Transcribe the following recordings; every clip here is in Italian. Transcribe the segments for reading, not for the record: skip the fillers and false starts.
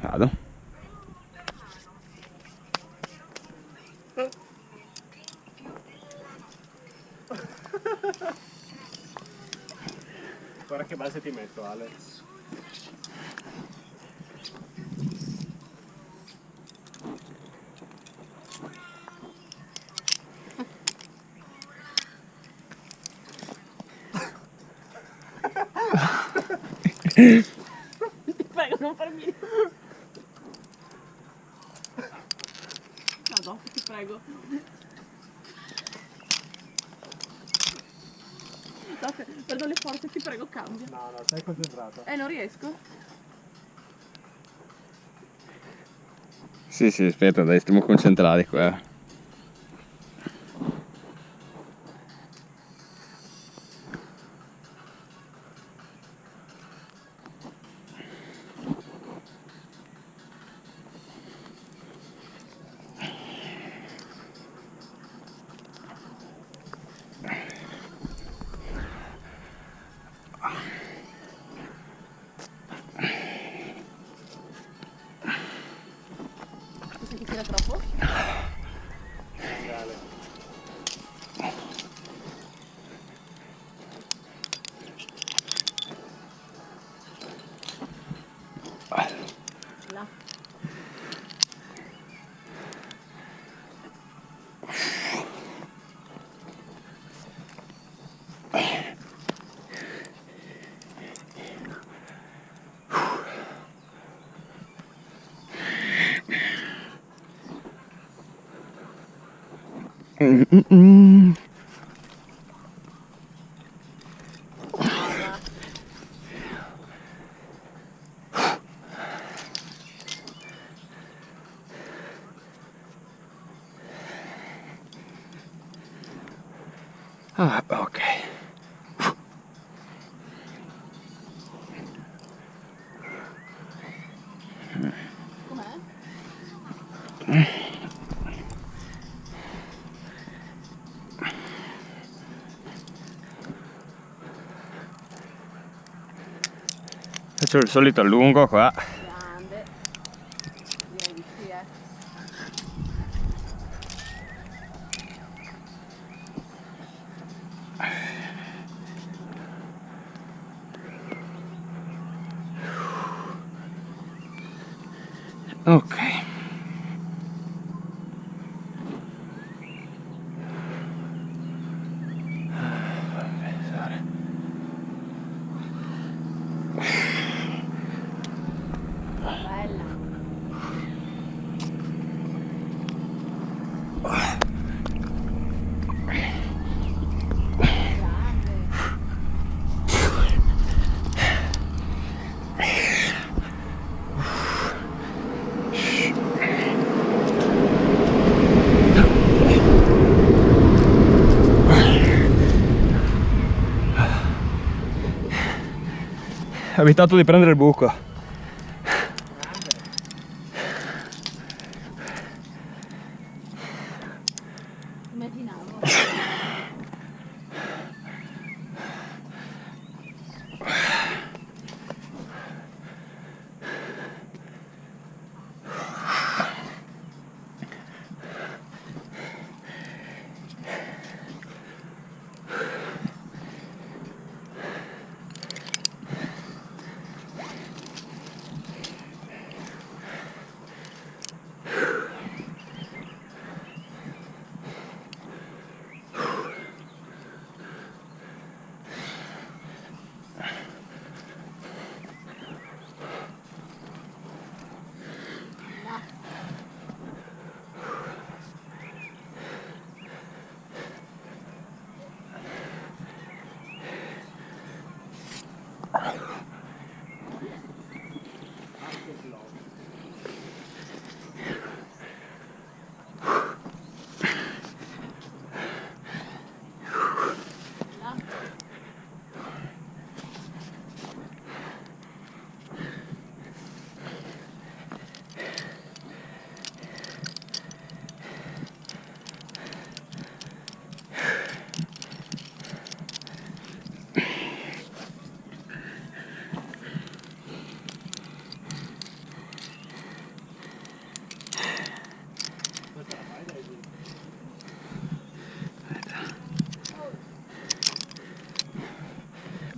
Vado. Guarda che base ti metto, Ale. Ti prego, non farmi... No, dopo, ti prego. Dopo, perdo le forze, ti prego, cambia. No, stai concentrato. Non riesco. Sì, sì, aspetta, dai, stiamo concentrati qua. Pensi che sia troppo? Ale. Là. Ah, ok. Com'è? Faccio il solito allungo qua. Grande. Direi di sì, Ok. Bella. Grande. Ho evitato di prendere il buco. Immaginavo.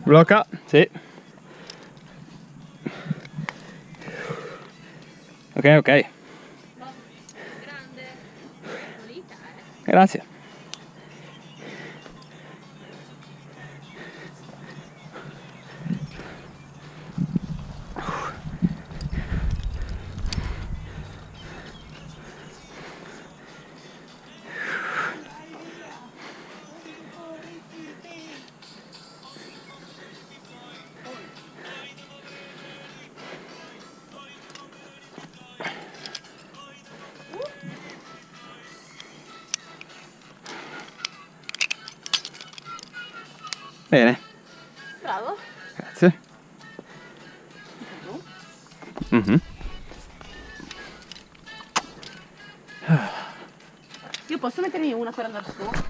Blocca, sì. Ok, ok. Grande. Pulita, Grazie. Bene, Bravo. grazie. Mhm. Io posso mettermi una per andare su?